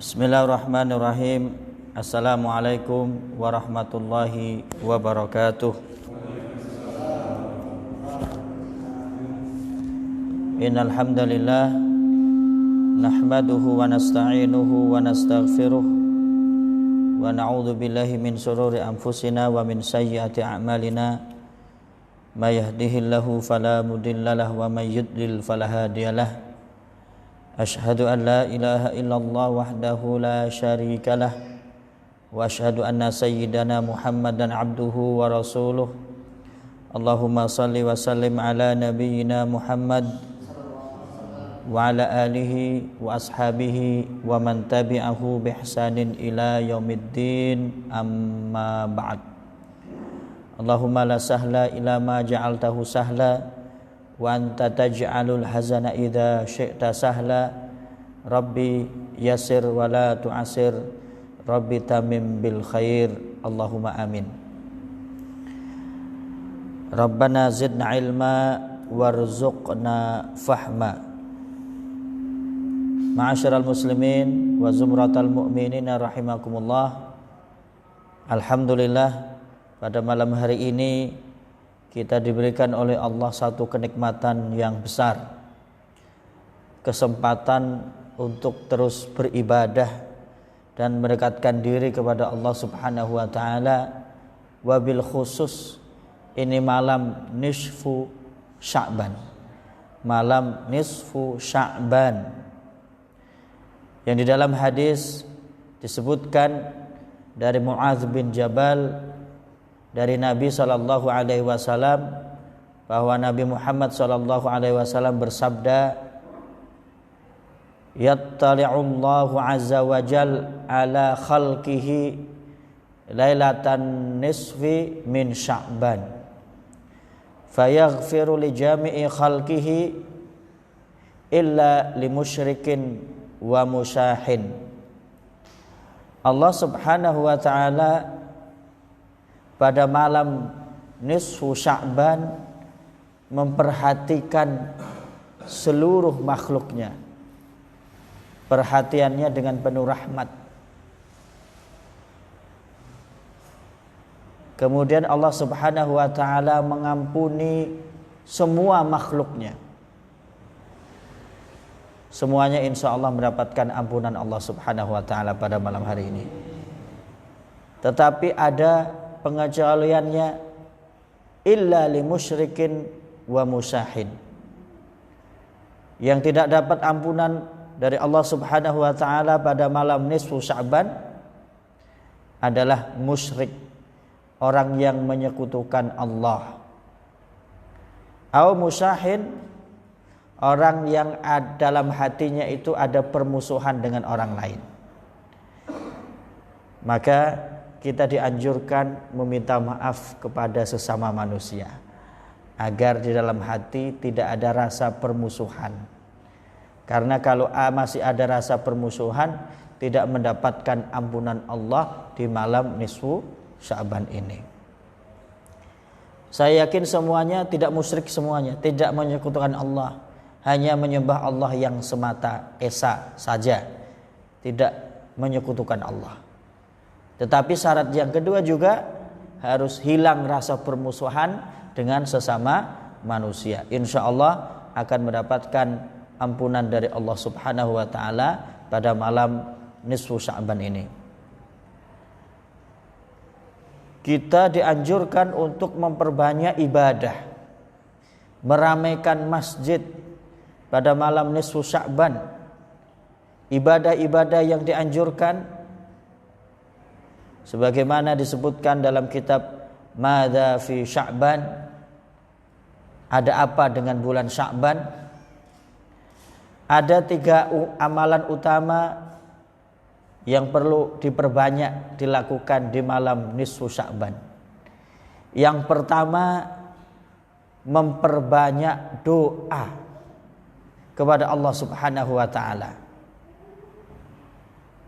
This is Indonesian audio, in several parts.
Bismillahirrahmanirrahim. Assalamualaikum warahmatullahi wabarakatuh. Innal hamdalillah nahmaduhu wa nasta'inuhu wa nastaghfiruh wa na'udzu billahi min shururi anfusina wa min sayyiati a'malina. May yahdihillahu fala mudhillalah wa may yudlil fala hadiyalah. Asyhadu an la ilaha illallah wahdahu la syarikalah wa asyhadu anna sayyidana Muhammadan abduhu wa rasuluh. Allahumma salli wa sallim ala nabiyyina Muhammad wa ala alihi wa ashabihi wa man tabi'ahu bi ihsanin ila yaumiddin, amma ba'd. Allahumma la sahla illa ma ja'altahu sahla wa anta taj'alul hazana idza syi'ta sahla. Rabbi yassir wa la tu'assir, Rabbi tamim bil khair, Allahumma amin. Rabbana zidna ilma warzuqna fahma. Ma'asyiral muslimin wa zumratal mu'minina rahimakumullah. Alhamdulillah, pada malam hari ini kita diberikan oleh Allah satu kenikmatan yang besar, kesempatan untuk terus beribadah dan mendekatkan diri kepada Allah Subhanahu wa taala. Wabil khusus ini malam nisfu Sya'ban. Malam nisfu Sya'ban yang di dalam hadis disebutkan dari Mu'adz bin Jabal dari Nabi sallallahu alaihi wasallam bahwa Nabi Muhammad sallallahu alaihi wasallam bersabda, yattali'ullahu azza wa jal ala khalqihi lailatan nisfi min Sya'ban fayaghfiru li jami'i khalqihi illa li musyrikin wa musyahin. Allah Subhanahu wa taala pada malam nisfu Sya'ban memperhatikan seluruh makhluknya. Perhatiannya dengan penuh rahmat. Kemudian Allah Subhanahu wa taala mengampuni semua makhluknya. Semuanya insya Allah mendapatkan ampunan Allah Subhanahu wa taala pada malam hari ini. Tetapi ada pengecualiannya, illa li musyrikin wa musyahin. Yang tidak dapat ampunan dari Allah Subhanahu wa taala pada malam nisfu Sya'ban adalah musyrik, orang yang menyekutukan Allah. Au musyahin, orang yang dalam hatinya itu ada permusuhan dengan orang lain. Maka kita dianjurkan meminta maaf kepada sesama manusia agar di dalam hati tidak ada rasa permusuhan. Karena kalau masih ada rasa permusuhan, tidak mendapatkan ampunan Allah di malam nisfu Sya'ban ini. Saya yakin semuanya tidak musyrik, semuanya tidak menyekutukan Allah, hanya menyembah Allah yang semata esa saja, tidak menyekutukan Allah. Tetapi syarat yang kedua juga harus hilang rasa permusuhan dengan sesama manusia. Insya Allah akan mendapatkan ampunan dari Allah Subhanahu wa taala pada malam nisfu Sya'ban ini. Kita dianjurkan untuk memperbanyak ibadah, meramaikan masjid pada malam nisfu Sya'ban. Ibadah-ibadah yang dianjurkan sebagaimana disebutkan dalam kitab Madza fi Sya'ban, ada apa dengan bulan Sya'ban? Ada 3 amalan utama yang perlu diperbanyak dilakukan di malam nisfu Sya'ban. Yang pertama, memperbanyak doa kepada Allah Subhanahu wa taala.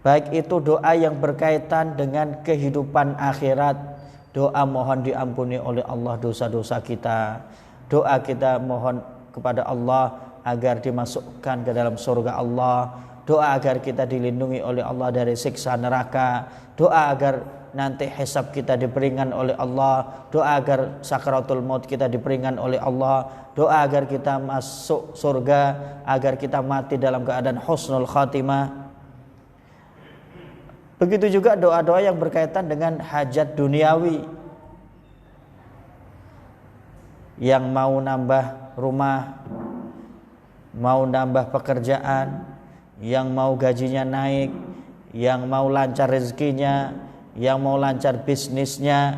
Baik itu doa yang berkaitan dengan kehidupan akhirat, doa mohon diampuni oleh Allah dosa-dosa kita, doa kita mohon kepada Allah agar dimasukkan ke dalam surga Allah, doa agar kita dilindungi oleh Allah dari siksa neraka, doa agar nanti hisab kita diperingan oleh Allah, doa agar sakaratul maut kita diperingan oleh Allah, doa agar kita masuk surga, agar kita mati dalam keadaan husnul khatimah. Begitu juga doa-doa yang berkaitan dengan hajat duniawi, yang mau nambah rumah, mau nambah pekerjaan, yang mau gajinya naik, yang mau lancar rezekinya, yang mau lancar bisnisnya,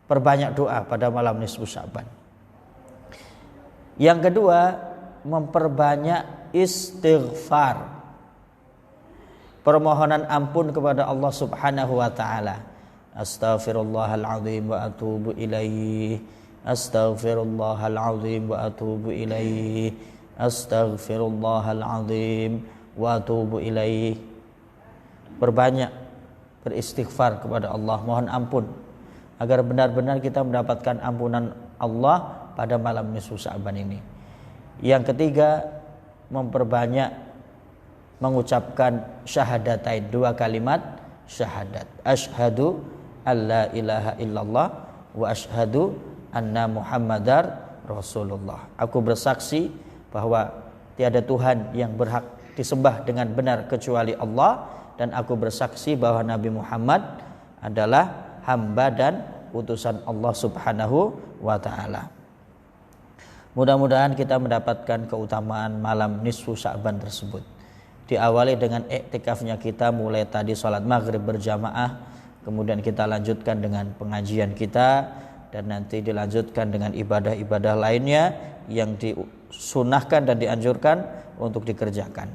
perbanyak doa pada malam nisfu Sya'ban. Yang kedua, memperbanyak istighfar, permohonan ampun kepada Allah Subhanahu wa taala. Astaghfirullahaladzim wa atubu ilaih. Astaghfirullahaladzim wa atubu ilaih. Astaghfirullahaladzim wa atubu ilaih. Perbanyak beristighfar kepada Allah, mohon ampun agar benar-benar kita mendapatkan ampunan Allah pada malam nisfu Sya'ban ini. Yang ketiga, memperbanyak mengucapkan syahadatain, 2 kalimat syahadat. Asyhadu alla ilaha illallah wa asyhadu anna Muhammadar Rasulullah. Aku bersaksi bahwa tiada Tuhan yang berhak disembah dengan benar kecuali Allah, dan aku bersaksi bahwa Nabi Muhammad adalah hamba dan utusan Allah Subhanahu wa taala. Mudah-mudahan kita mendapatkan keutamaan malam nisfu Sya'ban tersebut. Diawali dengan iktikafnya kita mulai tadi salat maghrib berjamaah, kemudian kita lanjutkan dengan pengajian kita, dan nanti dilanjutkan dengan ibadah-ibadah lainnya yang disunahkan dan dianjurkan untuk dikerjakan.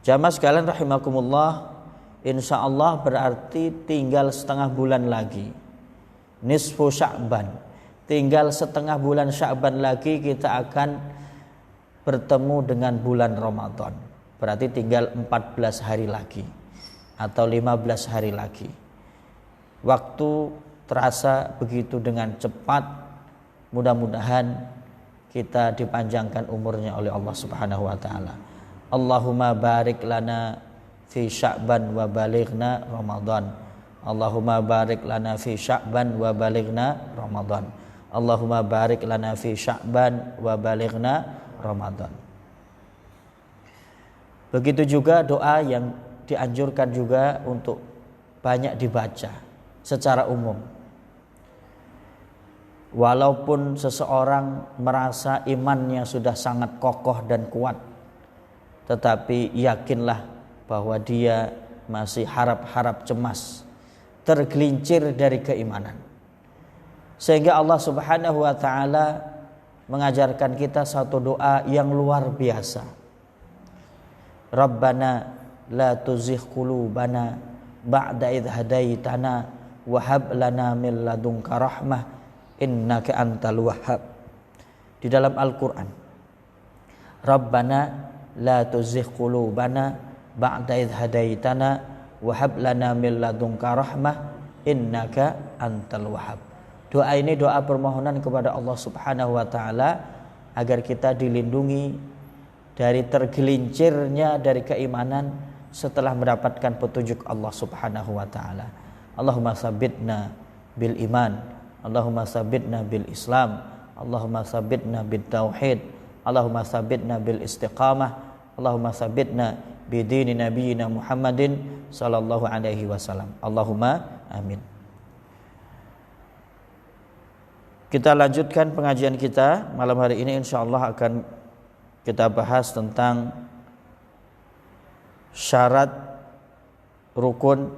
Jamaah sekalian rahimakumullah, insyaallah berarti tinggal setengah bulan lagi nisfu Sya'ban. Tinggal setengah bulan Sya'ban lagi kita akan bertemu dengan bulan Ramadan. Berarti tinggal 14 hari lagi atau 15 hari lagi. Waktu terasa begitu dengan cepat. Mudah-mudahan kita dipanjangkan umurnya oleh Allah Subhanahu wa taala. Allahumma barik lana fi Sya'ban wa balighna Ramadan. Allahumma barik lana fi Sya'ban wa balighna Ramadan. Allahumma barik lana fi Sya'ban wa balighna Ramadan. Begitu juga doa yang dianjurkan juga untuk banyak dibaca secara umum. Walaupun seseorang merasa imannya sudah sangat kokoh dan kuat, tetapi yakinlah bahwa dia masih harap-harap cemas, tergelincir dari keimanan. Sehingga Allah Subhanahu wa taala mengajarkan kita satu doa yang luar biasa. Rabbana la tuzigh qulubana ba'da idh hadaitana wa hab lana min ladunka rahmah innaka antal wahhab. Di dalam Al-Qur'an, Rabbana la tuzigh qulubana ba'da idh hadaitana wa hab lana min ladunka rahmah innaka antal wahhab. Doa ini doa permohonan kepada Allah Subhanahu wa taala agar kita dilindungi dari tergelincirnya dari keimanan setelah mendapatkan petunjuk Allah Subhanahu wa taala. Allahumma sabbitna bil iman, Allahumma sabbitna bil Islam, Allahumma sabbitna bit tauhid, Allahumma sabbitna bil istiqamah, Allahumma sabbitna bi dini nabiyyina Muhammadin sallallahu alaihi wasallam. Allahumma amin. Kita lanjutkan pengajian kita malam hari ini, insyaallah akan kita bahas tentang syarat, rukun,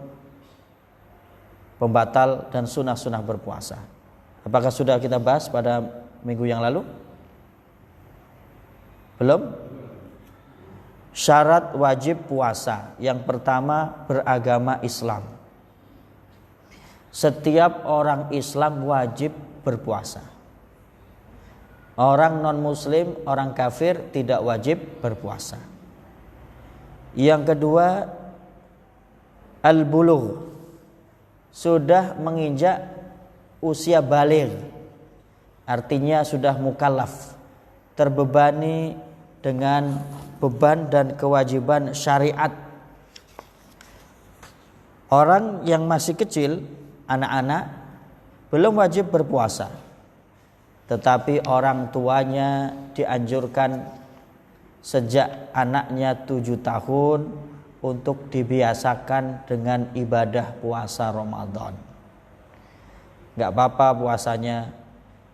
pembatal dan sunah-sunah berpuasa. Apakah sudah kita bahas pada minggu yang lalu? Belum? Syarat wajib puasa. Yang pertama, beragama Islam. Setiap orang Islam wajib berpuasa. Orang non-muslim, orang kafir tidak wajib berpuasa. Yang kedua, al-bulugh, sudah menginjak usia baligh, artinya sudah mukallaf, terbebani dengan beban dan kewajiban syariat. Orang yang masih kecil, anak-anak, belum wajib berpuasa. Tetapi orang tuanya dianjurkan sejak anaknya 7 tahun untuk dibiasakan dengan ibadah puasa Ramadan. Gak apa-apa puasanya,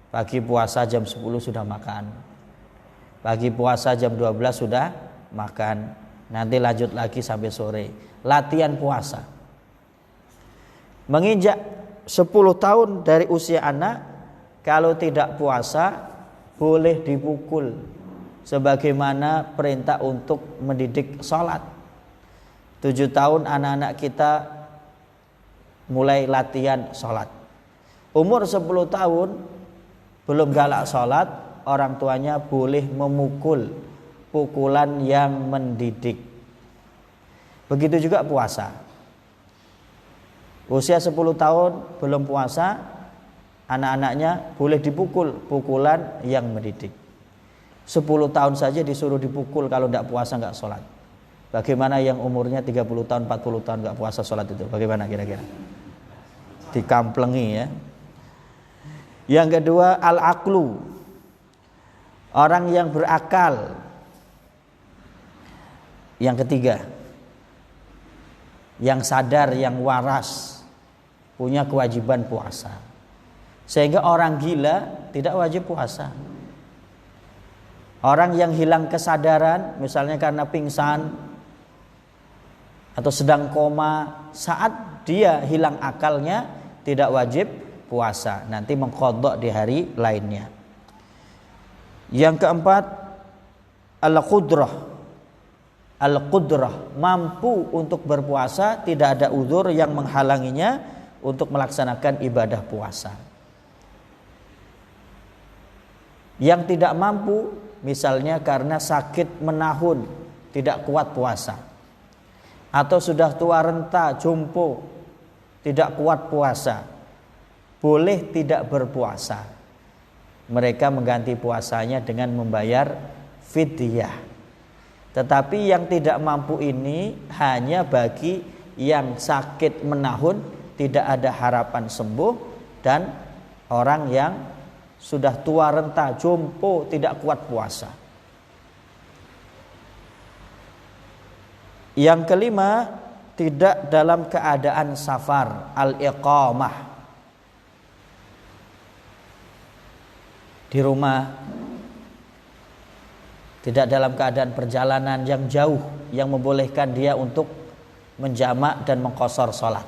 pagi puasa jam 10 sudah makan, pagi puasa jam 12 sudah makan, nanti lanjut lagi sampai sore. Latihan puasa. Menginjak 10 tahun dari usia anak, kalau tidak puasa boleh dipukul, sebagaimana perintah untuk mendidik sholat. 7 tahun anak-anak kita mulai latihan sholat. Umur 10 tahun belum galak sholat, orang tuanya boleh memukul pukulan yang mendidik. Begitu juga puasa. Usia 10 tahun belum puasa, anak-anaknya boleh dipukul pukulan yang mendidik. 10 tahun saja disuruh dipukul kalau tidak puasa, tidak sholat. Bagaimana yang umurnya 30 tahun, 40 tahun tidak puasa sholat itu? Bagaimana kira-kira? Dikamplengi ya. Yang kedua, al-aqlu. Orang yang berakal. Yang ketiga, yang sadar, yang waras, punya kewajiban puasa. Sehingga orang gila tidak wajib puasa. Orang yang hilang kesadaran, misalnya karena pingsan atau sedang koma, saat dia hilang akalnya tidak wajib puasa, nanti mengqadha di hari lainnya. Yang keempat, al-qudrah. Al-qudrah, mampu untuk berpuasa, tidak ada uzur yang menghalanginya untuk melaksanakan ibadah puasa. Yang tidak mampu, misalnya karena sakit menahun, tidak kuat puasa, atau sudah tua renta, jompo, tidak kuat puasa, boleh tidak berpuasa. Mereka mengganti puasanya dengan membayar fidyah. Tetapi yang tidak mampu ini hanya bagi yang sakit menahun, tidak ada harapan sembuh, dan orang yang sudah tua renta, jompo, tidak kuat puasa. Yang kelima, tidak dalam keadaan safar, al-iqamah, di rumah, tidak dalam keadaan perjalanan yang jauh yang membolehkan dia untuk menjamak dan mengqashar salat.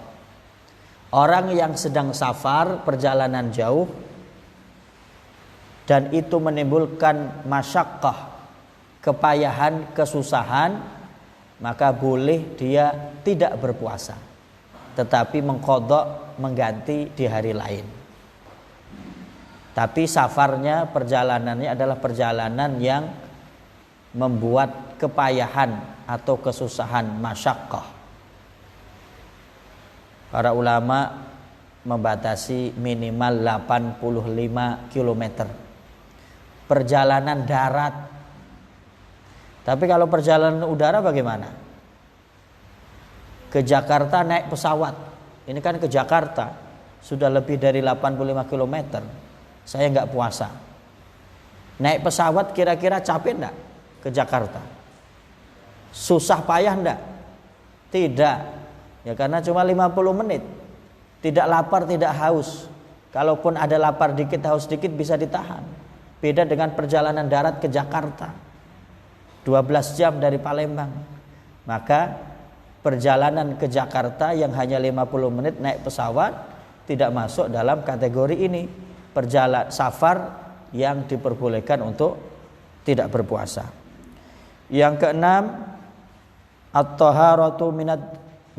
Orang yang sedang safar, perjalanan jauh, dan itu menimbulkan masyaqqah, kepayahan, kesusahan, maka boleh dia tidak berpuasa, tetapi mengqadha, mengganti di hari lain. Tapi safarnya, perjalanannya adalah perjalanan yang membuat kepayahan atau kesusahan, masyaqqah. Para ulama membatasi minimal 85 km perjalanan darat. Tapi kalau perjalanan udara bagaimana? Ke Jakarta naik pesawat. Ini kan ke Jakarta sudah lebih dari 85 km. Saya nggak puasa. Naik pesawat kira-kira capek enggak ke Jakarta? Susah payah enggak? Tidak. Ya karena cuma 50 menit. Tidak lapar, tidak haus. Kalaupun ada lapar dikit, haus dikit bisa ditahan. Beda dengan perjalanan darat ke Jakarta. 12 jam dari Palembang. Maka perjalanan ke Jakarta yang hanya 50 menit naik pesawat tidak masuk dalam kategori ini. Perjalanan safar yang diperbolehkan untuk tidak berpuasa. Yang keenam, at-taharatu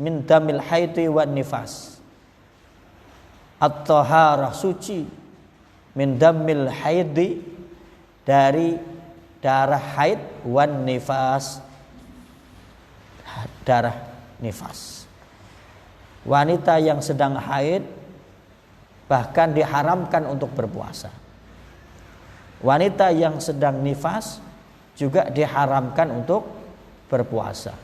min damil haidi wan nifas. At-taharah, suci, min damil haidi, dari darah haid, wan nifas, darah nifas. Wanita yang sedang haid bahkan diharamkan untuk berpuasa. Wanita yang sedang nifas juga diharamkan untuk berpuasa.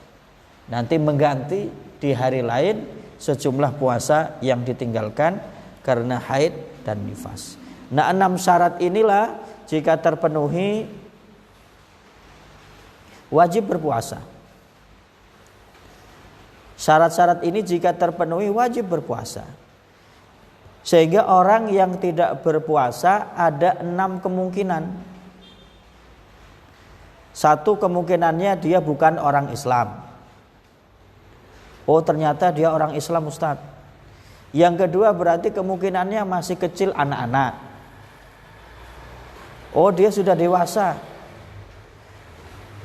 Nanti mengganti di hari lain sejumlah puasa yang ditinggalkan karena haid dan nifas. Nah, 6 syarat inilah jika terpenuhi wajib berpuasa. Syarat-syarat ini jika terpenuhi wajib berpuasa. Sehingga orang yang tidak berpuasa ada 6 kemungkinan. Satu kemungkinannya dia bukan orang Islam. Oh, ternyata dia orang Islam, Ustadz. Yang kedua berarti kemungkinannya masih kecil, anak-anak. Oh, dia sudah dewasa.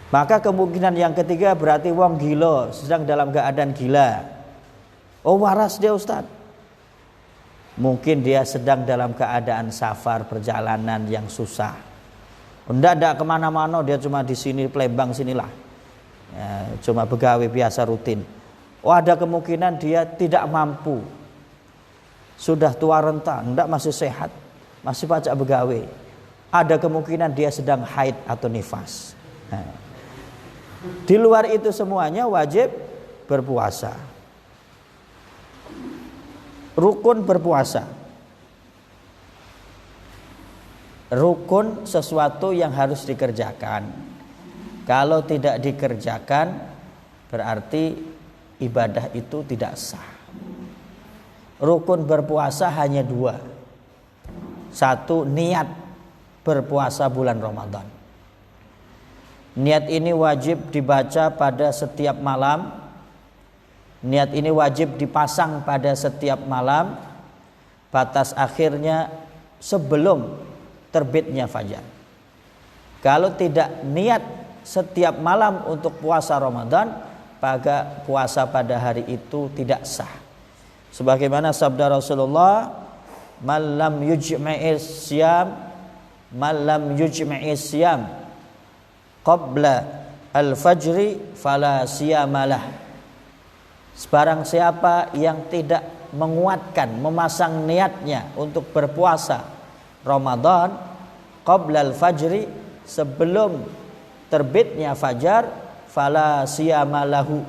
Maka kemungkinan yang ketiga berarti wong gila, sedang dalam keadaan gila. Oh, waras dia, Ustadz. Mungkin dia sedang dalam keadaan safar, perjalanan yang susah. Tidak kemana-mana, dia cuma di sini, Palembang sinilah. Ya, cuma pegawai biasa rutin. Oh, ada kemungkinan dia tidak mampu. Sudah tua renta, tidak, masih sehat, masih pajak pegawai. Ada kemungkinan dia sedang haid atau nifas. Nah, di luar itu semuanya wajib berpuasa. Rukun berpuasa. Rukun sesuatu yang harus dikerjakan. Kalau tidak dikerjakan berarti ibadah itu tidak sah. Rukun berpuasa hanya 2. Satu, niat berpuasa bulan Ramadan. Niat ini wajib dibaca pada setiap malam. Niat ini wajib dipasang pada setiap malam. Batas akhirnya sebelum terbitnya fajar. Kalau tidak niat setiap malam untuk puasa Ramadan, maka puasa pada hari itu tidak sah. Sebagaimana sabda Rasulullah, "Man lam yujma'is syiyam, man lam yujma'is syiyam qabla al-fajri fala siyamalah." Sebarang siapa yang tidak menguatkan, memasang niatnya untuk berpuasa Ramadan qabla al-fajri, sebelum terbitnya fajar, fala siyamalahu,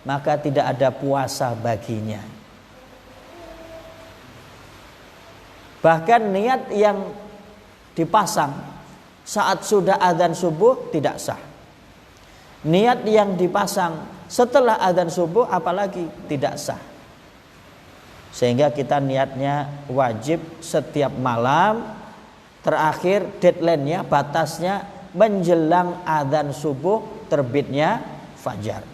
maka tidak ada puasa baginya. Bahkan niat yang dipasang saat sudah azan subuh tidak sah. Niat yang dipasang setelah azan subuh apalagi tidak sah. Sehingga kita niatnya wajib setiap malam, terakhir deadline-nya, batasnya menjelang azan subuh terbitnya fajar.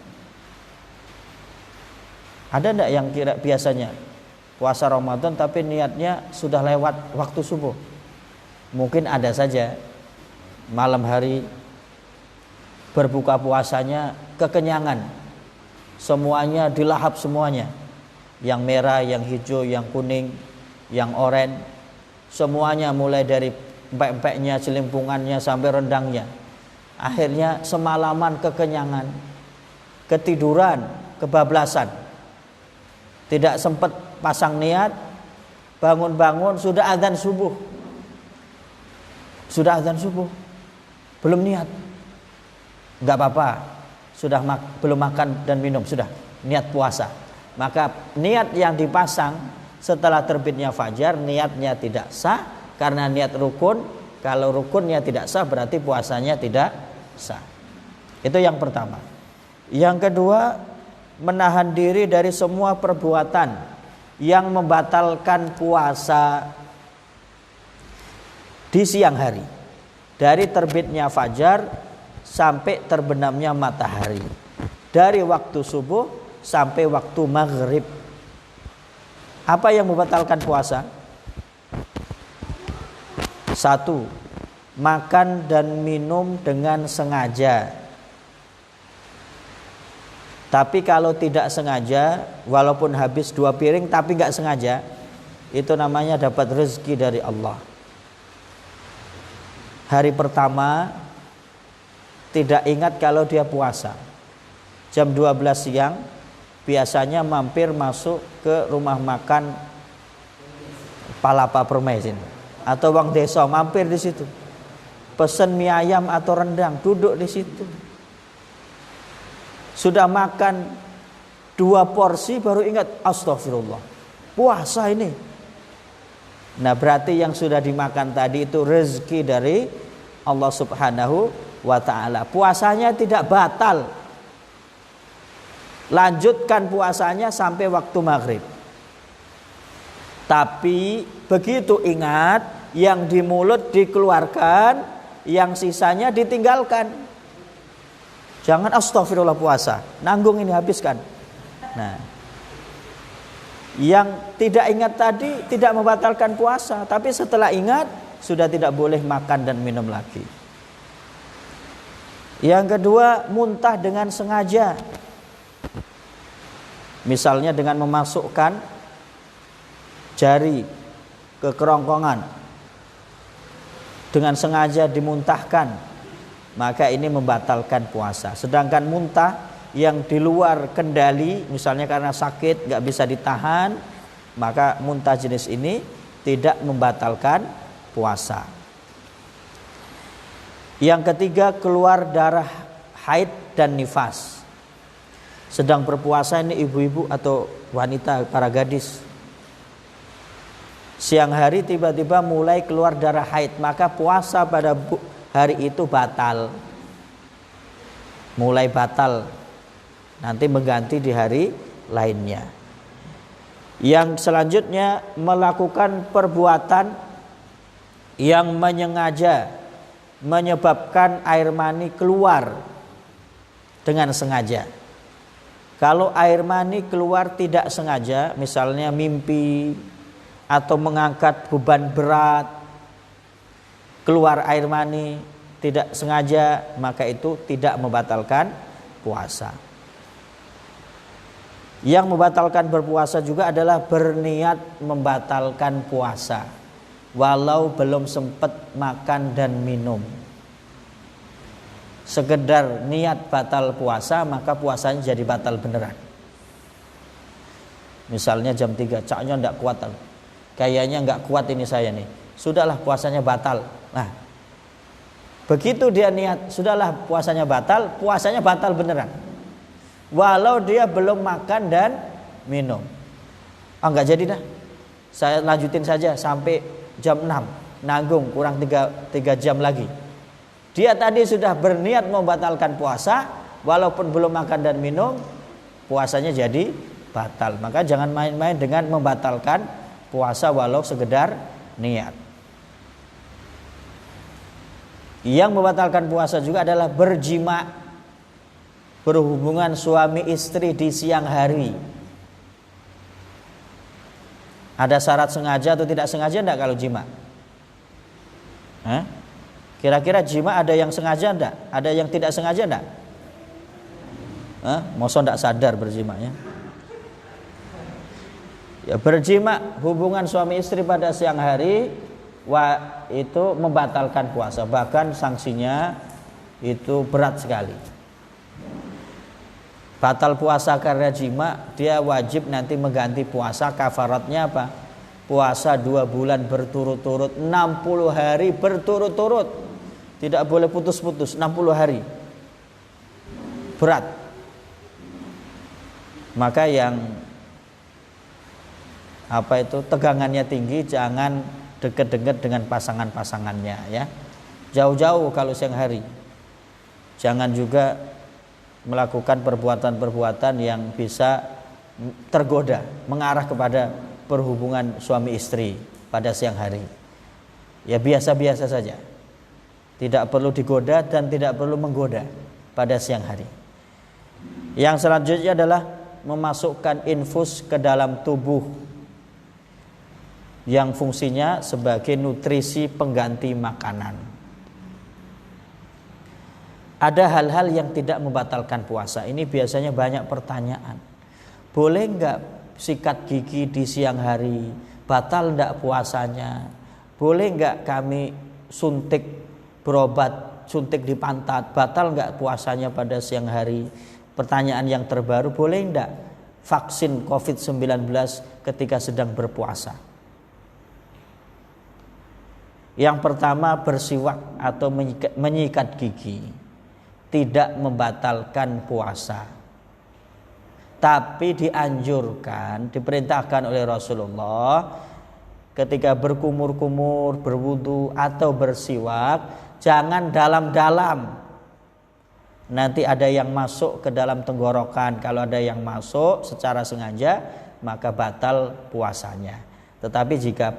Ada enggak yang kira biasanya puasa Ramadan tapi niatnya sudah lewat waktu subuh? Mungkin ada saja. Malam hari berbuka puasanya kekenyangan, semuanya dilahap semuanya, yang merah, yang hijau, yang kuning, yang oranye, semuanya mulai dari empek-empeknya, celimpungannya sampai rendangnya. Akhirnya semalaman kekenyangan, ketiduran, kebablasan, tidak sempat pasang niat, bangun-bangun sudah azan subuh. Sudah azan subuh, belum niat, enggak apa-apa. Sudah belum makan dan minum, sudah niat puasa. Maka niat yang dipasang setelah terbitnya fajar, niatnya tidak sah karena niat rukun. Kalau rukunnya tidak sah berarti puasanya tidak sah. Itu yang pertama. Yang kedua, menahan diri dari semua perbuatan yang membatalkan puasa di siang hari, dari terbitnya fajar sampai terbenamnya matahari, dari waktu subuh sampai waktu maghrib. Apa yang membatalkan puasa? 1. Makan dan minum dengan sengaja. Tapi kalau tidak sengaja, walaupun habis 2 piring tapi gak sengaja, itu namanya dapat rezeki dari Allah. Hari pertama tidak ingat kalau dia puasa. Jam 12 siang biasanya mampir masuk ke rumah makan Palapa Permai sini, atau Wang Desa, mampir di situ. pesen mie ayam atau rendang, duduk di situ. Sudah makan 2 porsi baru ingat astagfirullah. Puasa ini. Nah, berarti yang sudah dimakan tadi itu rezeki dari Allah Subhanahu wa taala. Puasanya tidak batal. Lanjutkan puasanya sampai waktu maghrib. Tapi begitu ingat, yang di mulut dikeluarkan, yang sisanya ditinggalkan. Jangan astagfirullah puasa, nanggung ini habiskan. Nah, yang tidak ingat tadi tidak membatalkan puasa, tapi setelah ingat sudah tidak boleh makan dan minum lagi. Yang kedua, muntah dengan sengaja. Misalnya dengan memasukkan jari ke kerongkongan dengan sengaja dimuntahkan, maka ini membatalkan puasa. Sedangkan muntah yang di luar kendali, misalnya karena sakit nggak bisa ditahan, maka muntah jenis ini tidak membatalkan puasa. Yang ketiga, keluar darah haid dan nifas. Sedang berpuasa ini ibu-ibu atau wanita, para gadis, siang hari tiba-tiba mulai keluar darah haid, maka puasa pada hari itu batal. Mulai batal, nanti mengganti di hari lainnya. Yang selanjutnya, melakukan perbuatan yang menyengaja menyebabkan air mani keluar dengan sengaja. Kalau air mani keluar tidak sengaja, misalnya mimpi atau mengangkat beban berat, keluar air mani tidak sengaja, maka itu tidak membatalkan puasa. Yang membatalkan berpuasa juga adalah berniat membatalkan puasa walau belum sempat makan dan minum. Sekedar niat batal puasa, maka puasanya jadi batal beneran. Misalnya jam 3, caknya enggak kuat, kayaknya enggak kuat ini saya nih, sudahlah puasanya batal. Nah, begitu dia niat sudahlah puasanya batal beneran, walau dia belum makan dan minum. Enggak jadi dah, saya lanjutin saja sampai jam 6, nanggung kurang 3 jam lagi. Dia tadi sudah berniat membatalkan puasa, walaupun belum makan dan minum, puasanya jadi batal. Maka jangan main-main dengan membatalkan puasa walau sekedar niat. Yang membatalkan puasa juga adalah berjima, berhubungan suami istri di siang hari. Ada syarat sengaja atau tidak sengaja enggak kalau jima? Kira-kira jima ada yang sengaja enggak? Ada yang tidak sengaja enggak? Masa enggak sadar berjimanya? Ya, berjima hubungan suami istri pada siang hari itu membatalkan puasa, bahkan sanksinya itu berat sekali. Batal puasa karena jima, dia wajib nanti mengganti puasa. Kafaratnya apa? Puasa 2 bulan berturut-turut, 60 hari berturut-turut. Tidak boleh putus-putus, 60 hari. Berat. Maka yang tegangannya tinggi, jangan dekat-dekat dengan pasangan-pasangannya ya. Jauh-jauh kalau siang hari. Jangan juga melakukan perbuatan-perbuatan yang bisa tergoda, mengarah kepada perhubungan suami istri pada siang hari. Ya biasa-biasa saja. Tidak perlu digoda dan tidak perlu menggoda pada siang hari. Yang selanjutnya adalah memasukkan infus ke dalam tubuh yang fungsinya sebagai nutrisi pengganti makanan. Ada hal-hal yang tidak membatalkan puasa. Ini biasanya banyak pertanyaan. Boleh enggak sikat gigi di siang hari? Batal enggak puasanya? Boleh enggak kami berobat suntik di pantat? Batal enggak puasanya pada siang hari? Pertanyaan yang terbaru, boleh enggak vaksin COVID-19 ketika sedang berpuasa? Yang pertama, bersiwak atau menyikat gigi tidak membatalkan puasa, tapi dianjurkan, diperintahkan oleh Rasulullah ketika berkumur-kumur, berwudu atau bersiwak, jangan dalam-dalam. Nanti ada yang masuk ke dalam tenggorokan. Kalau ada yang masuk secara sengaja, maka batal puasanya. Tetapi jika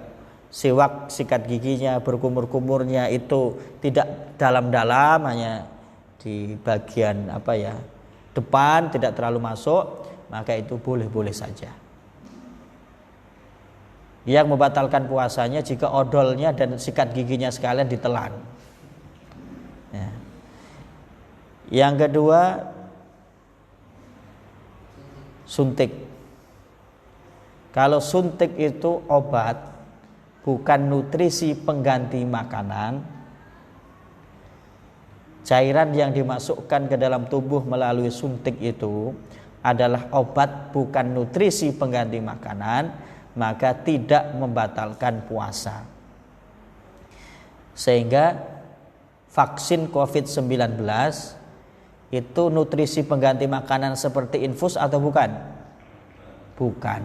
siwak, sikat giginya, berkumur-kumurnya itu tidak dalam-dalam, hanya di bagian depan, tidak terlalu masuk, maka itu boleh-boleh saja. Yang membatalkan puasanya jika odolnya dan sikat giginya sekalian ditelan. Ya. Yang kedua, suntik. Kalau suntik itu obat, bukan nutrisi pengganti makanan. Cairan yang dimasukkan ke dalam tubuh melalui suntik itu adalah obat, bukan nutrisi pengganti makanan, maka tidak membatalkan puasa. Sehingga vaksin COVID-19 itu nutrisi pengganti makanan seperti infus atau bukan? Bukan.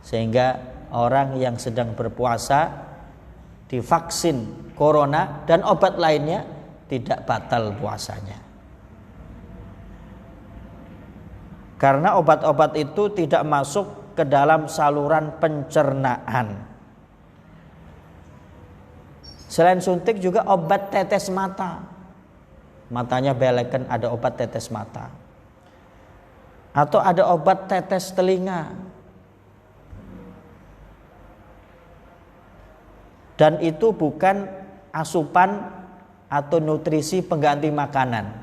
Sehingga orang yang sedang berpuasa divaksin corona dan obat lainnya tidak batal puasanya. Karena obat-obat itu tidak masuk ke dalam saluran pencernaan. Selain suntik juga obat tetes mata. Matanya belekan, ada obat tetes mata. Atau ada obat tetes telinga. Dan itu bukan asupan atau nutrisi pengganti makanan.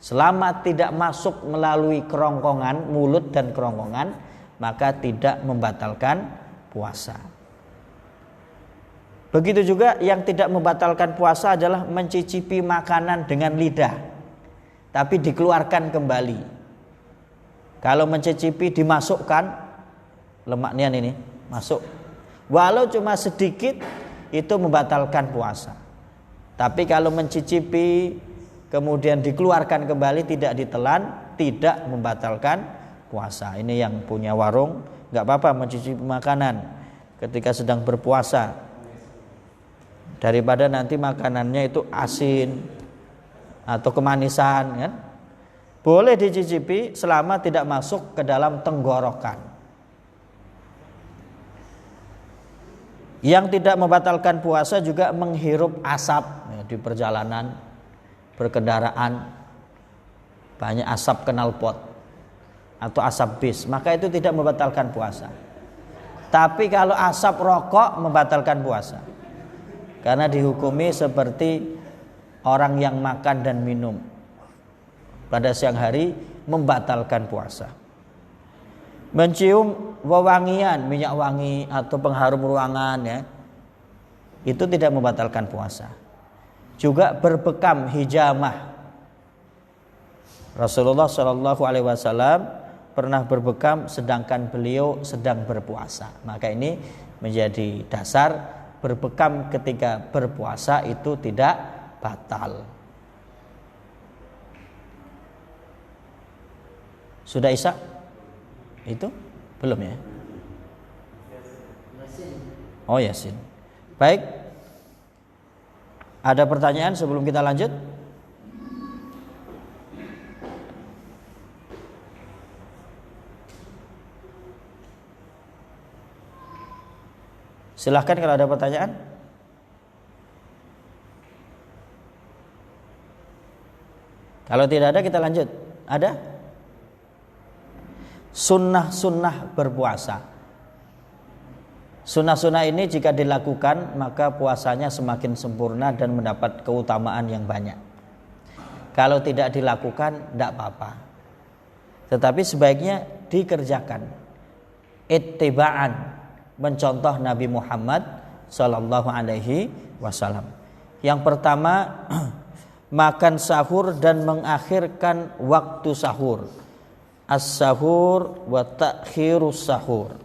Selama tidak masuk melalui kerongkongan, mulut dan kerongkongan, maka tidak membatalkan puasa. Begitu juga yang tidak membatalkan puasa adalah mencicipi makanan dengan lidah, tapi dikeluarkan kembali. Kalau mencicipi dimasukkan, lemaknya ini masuk, walau cuma sedikit, itu membatalkan puasa. Tapi kalau mencicipi kemudian dikeluarkan kembali, tidak ditelan, tidak membatalkan puasa. Ini yang punya warung nggak apa-apa mencicipi makanan ketika sedang berpuasa, daripada nanti makanannya itu asin atau kemanisan, kan? Boleh dicicipi selama tidak masuk ke dalam tenggorokan. Yang tidak membatalkan puasa juga menghirup asap di perjalanan berkendaraan, banyak asap knalpot atau asap bis, maka itu tidak membatalkan puasa. Tapi kalau asap rokok membatalkan puasa, karena dihukumi seperti orang yang makan dan minum pada siang hari, membatalkan puasa. Mencium wewangian, minyak wangi atau pengharum ruangan, ya, itu tidak membatalkan puasa. Juga berbekam hijamah. Rasulullah SAW pernah berbekam sedangkan beliau sedang berpuasa. Maka ini menjadi dasar, berbekam ketika berpuasa itu tidak batal. Sudah Isya? Itu? Belum ya? Oh, Yasin. Baik. Ada pertanyaan sebelum kita lanjut? Silahkan kalau ada pertanyaan. Kalau tidak ada kita lanjut. Ada? Sunnah-sunnah berpuasa. Sunnah-sunnah ini jika dilakukan maka puasanya semakin sempurna dan mendapat keutamaan yang banyak. Kalau tidak dilakukan tidak apa-apa. Tetapi sebaiknya dikerjakan. Ittiba'an, mencontoh Nabi Muhammad sallallahu alaihi wasallam. Yang pertama, makan sahur dan mengakhirkan waktu sahur. As-sahur wa ta'khirus sahur.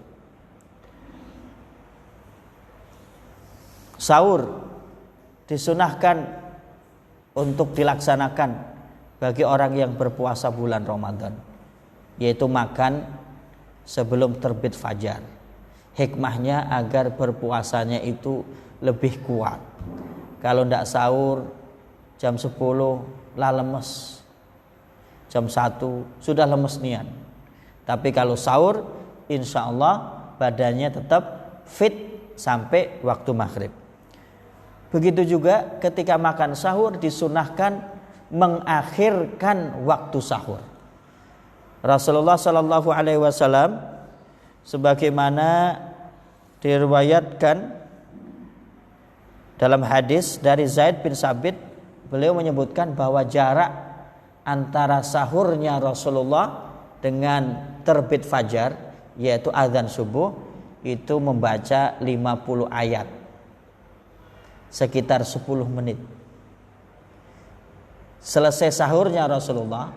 Sahur disunahkan untuk dilaksanakan bagi orang yang berpuasa bulan Ramadan, yaitu makan sebelum terbit fajar. Hikmahnya agar berpuasanya itu lebih kuat. Kalau tidak sahur jam 10 lah lemes, jam 1 sudah lemes nian. Tapi kalau sahur insya Allah badannya tetap fit sampai waktu maghrib. Begitu juga ketika makan sahur disunahkan mengakhirkan waktu sahur. Rasulullah Shallallahu Alaihi Wasallam sebagaimana diriwayatkan dalam hadis dari Zaid bin Sabit, beliau menyebutkan bahwa jarak antara sahurnya Rasulullah dengan terbit fajar, yaitu azan subuh, itu membaca 50 ayat, sekitar 10 menit. Selesai sahurnya Rasulullah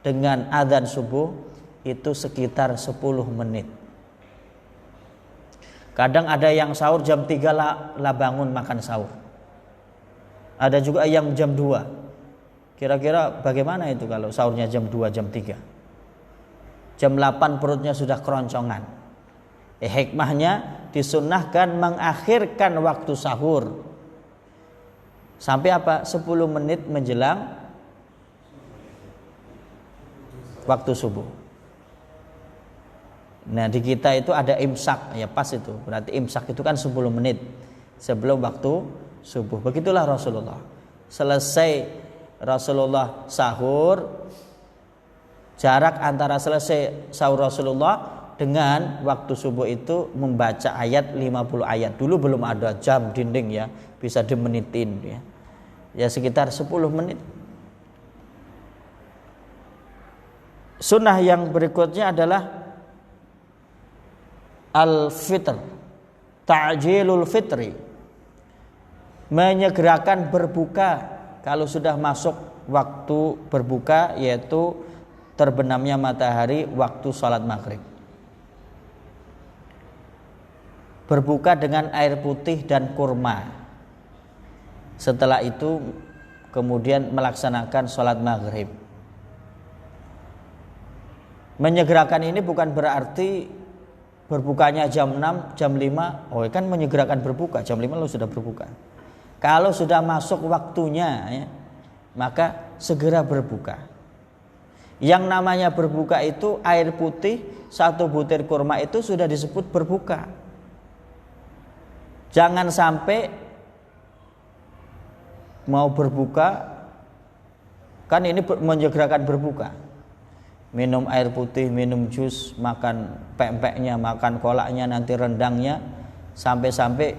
dengan azan subuh itu sekitar 10 menit. Kadang ada yang sahur jam 3 lah bangun makan sahur. Ada juga yang jam 2. Kira-kira bagaimana itu kalau sahurnya jam 2, jam 3? Jam 8 perutnya sudah keroncongan. Hikmahnya disunnahkan mengakhirkan waktu sahur sampai apa? 10 menit menjelang waktu subuh. Nah di kita itu ada imsak, ya pas itu. Berarti imsak itu kan 10 menit sebelum waktu subuh. Begitulah Rasulullah. Selesai Rasulullah sahur, jarak antara selesai sahur Rasulullah dengan waktu subuh itu membaca ayat 50 ayat. Dulu belum ada jam dinding ya, bisa dimenitin ya. Ya sekitar 10 menit. Sunnah yang berikutnya adalah al-fitr, ta'jilul fitri, menyegerakan berbuka kalau sudah masuk waktu berbuka, yaitu terbenamnya matahari waktu salat maghrib. Berbuka dengan air putih dan kurma. Setelah itu kemudian melaksanakan salat maghrib. Menyegerakan ini bukan berarti berbukanya jam 6, jam 5, oh kan menyegerakan berbuka, jam 5 lo sudah berbuka. Kalau sudah masuk waktunya ya, maka segera berbuka. Yang namanya berbuka itu air putih, 1 butir kurma itu sudah disebut berbuka. Jangan sampai mau berbuka, kan ini menyegerakan berbuka. Minum air putih, minum jus, makan pempeknya, makan kolaknya, nanti rendangnya, sampai-sampai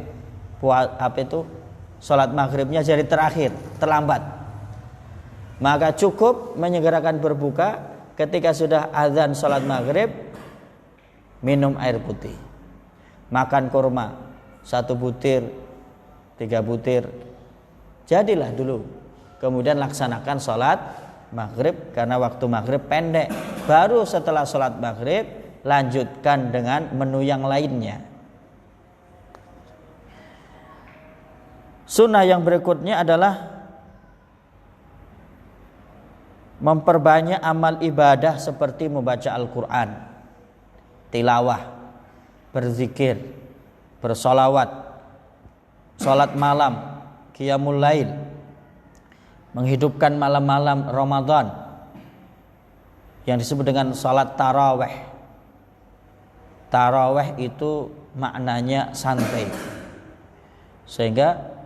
sholat maghribnya jadi terakhir, terlambat. Maka cukup menyegerakan berbuka ketika sudah azan sholat maghrib, minum air putih, makan kurma 1 butir, 3 butir, jadilah dulu. Kemudian laksanakan sholat maghrib karena waktu maghrib pendek. Baru setelah sholat maghrib lanjutkan dengan menu yang lainnya. Sunnah yang berikutnya adalah memperbanyak amal ibadah seperti membaca Al-Quran, tilawah, berzikir, bersolawat, sholat malam, qiyamul lail, menghidupkan malam-malam Ramadan yang disebut dengan salat tarawih. Tarawih itu maknanya santai, sehingga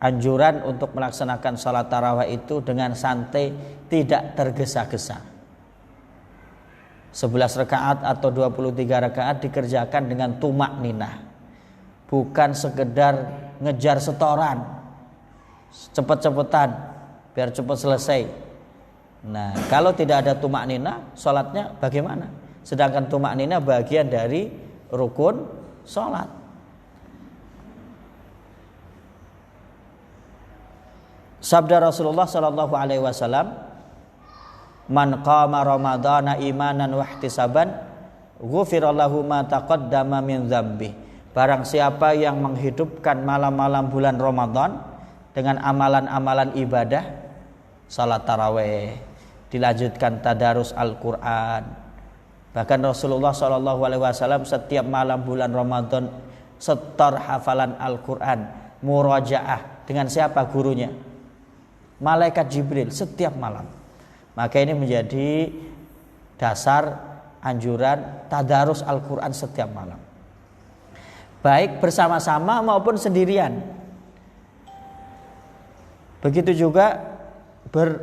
anjuran untuk melaksanakan salat tarawih itu dengan santai, tidak tergesa-gesa. 11 rakaat atau 23 rakaat dikerjakan dengan tumak ninah, bukan sekedar ngejar setoran, cepet-cepetan biar cepat selesai. Nah, kalau tidak ada tumak nina, sholatnya bagaimana? Sedangkan tumak nina bagian dari rukun sholat. Sabda Rasulullah Sallallahu Alaihi Wasallam, "Man qama Ramadana imanan wa ihtisaban, ghufira lahu ma taqaddama min dzambi." barang siapa yang menghidupkan malam-malam bulan Ramadan dengan amalan-amalan ibadah, salat tarawih, dilanjutkan tadarus Al-Quran. Bahkan Rasulullah SAW setiap malam bulan Ramadan setor hafalan Al-Quran, murajaah dengan siapa gurunya? Malaikat Jibril setiap malam. Maka ini menjadi dasar anjuran tadarus Al-Quran setiap malam, baik bersama-sama maupun sendirian. Begitu juga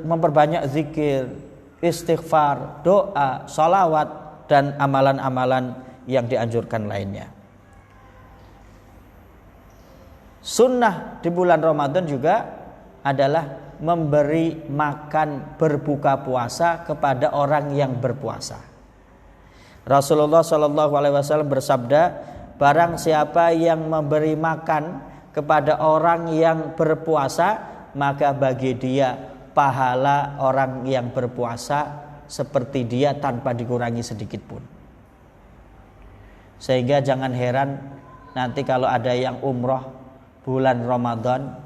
memperbanyak zikir, istighfar, doa, salawat, dan amalan-amalan yang dianjurkan lainnya. Sunnah di bulan Ramadan juga adalah memberi makan berbuka puasa kepada orang yang berpuasa. Rasulullah SAW bersabda, barang siapa yang memberi makan kepada orang yang berpuasa, maka bagi dia pahala orang yang berpuasa seperti dia tanpa dikurangi sedikit pun. Sehingga jangan heran nanti kalau ada yang umroh bulan Ramadan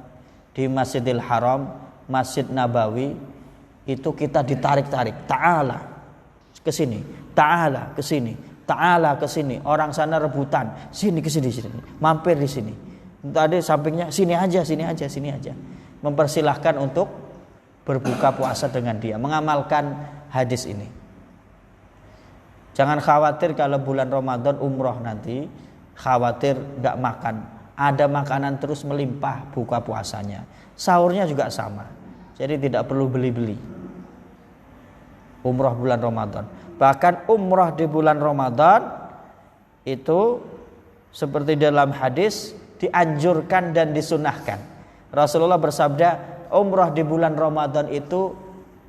di Masjidil Haram, Masjid Nabawi, itu kita ditarik-tarik, ta'ala ke sini, ta'ala ke sini, ta'ala ke sini. Orang sana rebutan, sini ke sini, mampir di sini. Tadi sampingnya sini aja. Mempersilahkan untuk berbuka puasa dengan dia, mengamalkan hadis ini. Jangan khawatir kalau bulan Ramadan umroh nanti khawatir gak makan. Ada makanan terus melimpah buka puasanya. Sahurnya juga sama. Jadi tidak perlu beli-beli umroh bulan Ramadan. Bahkan umroh di bulan Ramadan itu seperti dalam hadis dianjurkan dan disunahkan. Rasulullah bersabda, umrah di bulan Ramadan itu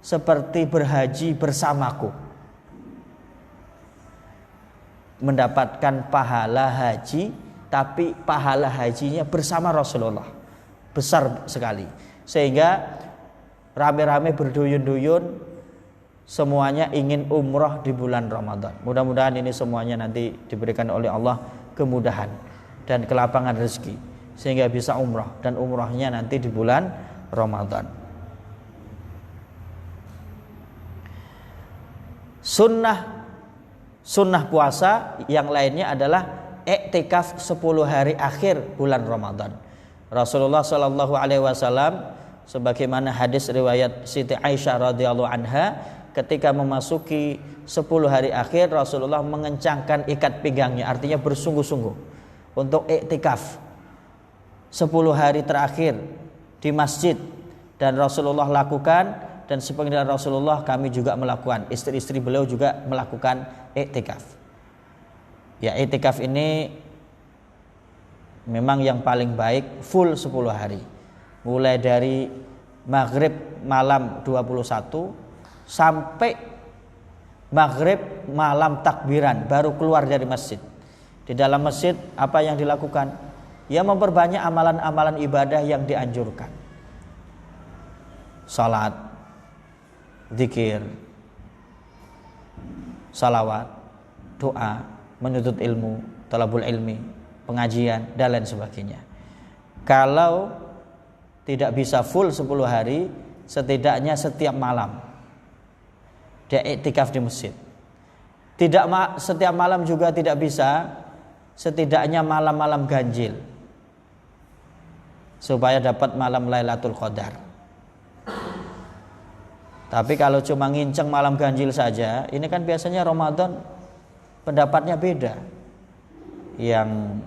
seperti berhaji bersamaku, mendapatkan pahala haji, tapi pahala hajinya bersama Rasulullah besar sekali, sehingga rame-rame berduyun-duyun semuanya ingin umrah di bulan Ramadan. Mudah-mudahan ini semuanya nanti diberikan oleh Allah kemudahan dan kelapangan rezeki sehingga bisa umrah, dan umrahnya nanti di bulan Ramadan. Sunnah puasa yang lainnya adalah iktikaf 10 hari akhir bulan Ramadan. Rasulullah SAW sebagaimana hadis riwayat Siti Aisyah radhiyallahu anha, ketika memasuki 10 hari akhir Rasulullah mengencangkan ikat pinggangnya, artinya bersungguh-sungguh untuk iktikaf 10 hari terakhir di masjid, dan Rasulullah lakukan, dan sepengetahuan Rasulullah kami juga melakukan, istri-istri beliau juga melakukan iktikaf. Ya, iktikaf ini memang yang paling baik full 10 hari, mulai dari maghrib malam 21 sampai maghrib malam takbiran baru keluar dari masjid. Di dalam masjid apa yang dilakukan? Ya, memperbanyak amalan-amalan ibadah yang dianjurkan. Salat, zikir, salawat, doa, menuntut ilmu, talabul ilmi, pengajian, dan lain sebagainya. Kalau tidak bisa full 10 hari, setidaknya setiap malam dia iktikaf di masjid. Setiap malam juga tidak bisa, setidaknya malam-malam ganjil, supaya dapat malam Lailatul Qadar. Tapi kalau cuma nginceng malam ganjil saja, ini kan biasanya Ramadan pendapatnya beda. Yang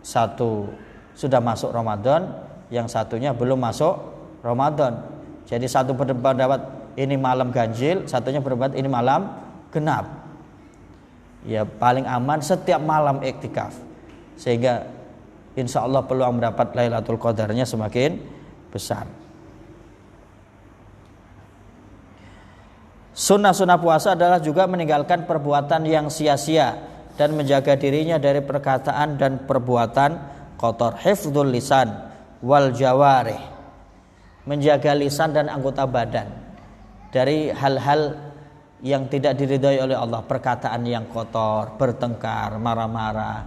satu sudah masuk Ramadan, yang satunya belum masuk Ramadan. Jadi satu berpendapat ini malam ganjil, satunya berpendapat ini malam genap. Ya, paling aman setiap malam iktikaf, sehingga insya Allah peluang mendapat Lailatul Qadarnya semakin besar. Sunnah-sunnah puasa adalah juga meninggalkan perbuatan yang sia-sia dan menjaga dirinya dari perkataan dan perbuatan kotor. Hifdzul lisan wal jawarih, menjaga lisan dan anggota badan dari hal-hal yang tidak diridhai oleh Allah, perkataan yang kotor, bertengkar, marah-marah,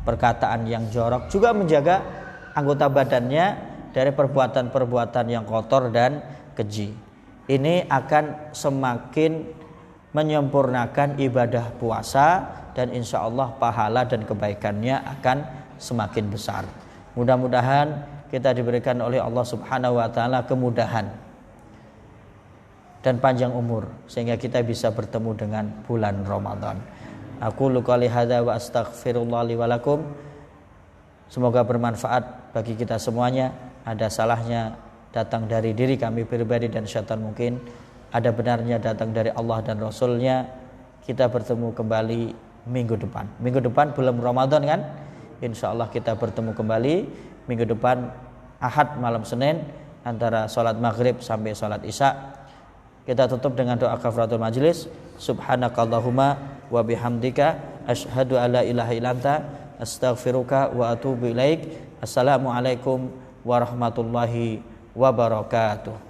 perkataan yang jorok, juga menjaga anggota badannya dari perbuatan-perbuatan yang kotor dan keji. Ini akan semakin menyempurnakan ibadah puasa dan insya Allah pahala dan kebaikannya akan semakin besar. Mudah-mudahan kita diberikan oleh Allah Subhanahu wa taala kemudahan dan panjang umur sehingga kita bisa bertemu dengan bulan Ramadan. Aku qouli hadza wa astaghfirullah li wa lakum. Semoga bermanfaat bagi kita semuanya. Ada salahnya datang dari diri kami pribadi dan syaitan mungkin. Ada benarnya datang dari Allah dan Rasulnya. Kita bertemu kembali minggu depan. Minggu depan bulan Ramadan kan? Insya Allah kita bertemu kembali minggu depan Ahad malam Senin antara sholat maghrib sampai sholat isya. Kita tutup dengan doa kafaratul majlis. Subhanakallahumma wa bihamdika asyhadu alla ilaha illa anta astaghfiruka wa atubu ilaik. Assalamualaikum warahmatullahi wabarakatuh.